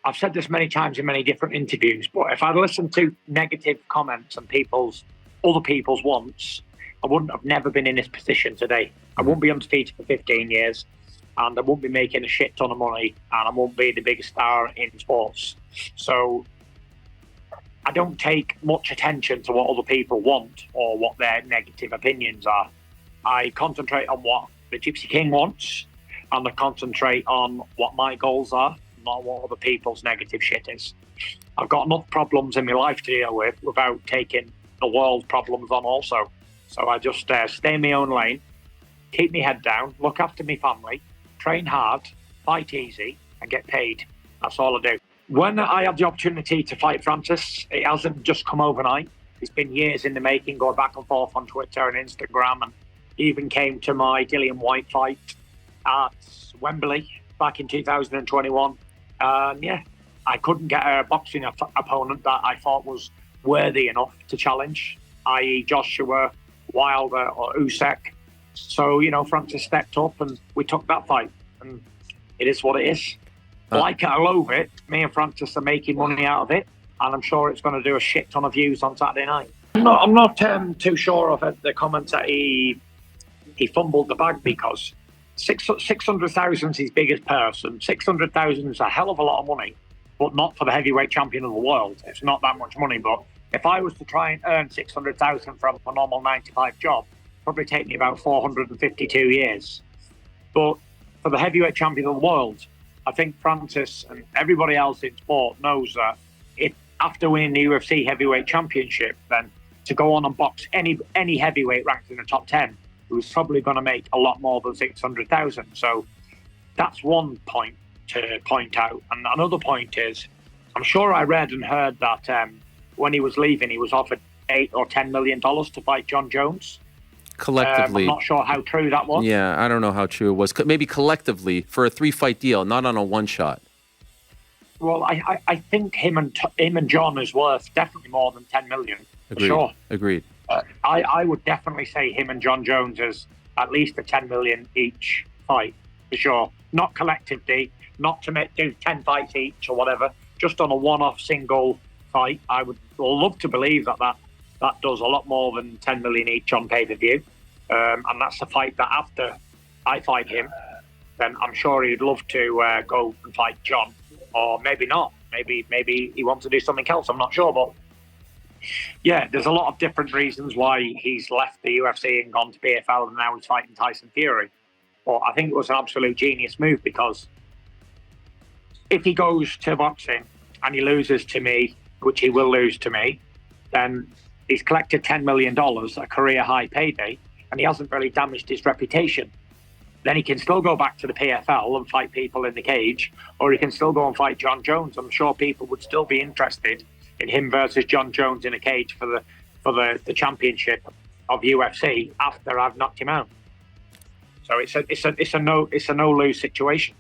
I've said this many times in many different interviews, but if I'd listened to negative comments and other people's wants, I wouldn't have never been in this position today. I wouldn't be undefeated for 15 years, and I wouldn't be making a shit ton of money, and I won't be the biggest star in sports. So I don't take much attention to what other people want or what their negative opinions are. I concentrate on what the Gypsy King wants, and I concentrate on what my goals are, not what other people's negative shit is. I've got enough problems in my life to deal with without taking the world's problems on also. So I just stay in my own lane, keep my head down, look after my family, train hard, fight easy, and get paid. That's all I do. When I had the opportunity to fight Francis, it hasn't just come overnight. It's been years in the making, going back and forth on Twitter and Instagram, and even came to my Dillian White fight at Wembley back in 2021. Yeah, I couldn't get a boxing opponent that I thought was worthy enough to challenge, i.e. Joshua, Wilder or Usyk. So, Francis stepped up and we took that fight, and it is what it is. Like it or loathe it, me and Francis are making money out of it, and I'm sure it's going to do a shit ton of views on Saturday night. I'm not too sure of the comments that he fumbled the bag, because 600,000 is his biggest purse, and 600,000 is a hell of a lot of money, but not for the heavyweight champion of the world. It's not that much money, but if I was to try and earn 600,000 from a normal 9-to-5 job, it'd probably take me about 452 years. But for the heavyweight champion of the world, I think Francis and everybody else in sport knows that if after winning the UFC heavyweight championship, then to go on and box any heavyweight ranked in the top 10, he was probably going to make a lot more than 600,000. So that's one point to point out. And another point is, I'm sure I read and heard that when he was leaving, he was offered $8 or $10 million to fight John Jones. Collectively. I'm not sure how true that was. Yeah, I don't know how true it was. Maybe collectively for a 3-fight deal, not on a one shot. Well, I think him and John is worth definitely more than 10 million. Agreed. For sure. Agreed. I would definitely say him and John Jones is at least a 10 million each fight, for sure. Not collectively, not to do 10 fights each or whatever, just on a one-off single fight. I would love to believe that does a lot more than 10 million each on pay-per-view. And that's the fight that after I fight him, then I'm sure he'd love to go and fight John, or maybe not. Maybe he wants to do something else. I'm not sure, but yeah, there's a lot of different reasons why he's left the UFC and gone to PFL, and now he's fighting Tyson Fury. But I think it was an absolute genius move, because if he goes to boxing and he loses to me, which he will lose to me, then he's collected $10 million, a career high payday, and he hasn't really damaged his reputation. Then he can still go back to the PFL and fight people in the cage, or he can still go and fight John Jones. I'm sure people would still be interested in him versus John Jones in a cage for the championship of UFC after I've knocked him out. So it's a no lose situation.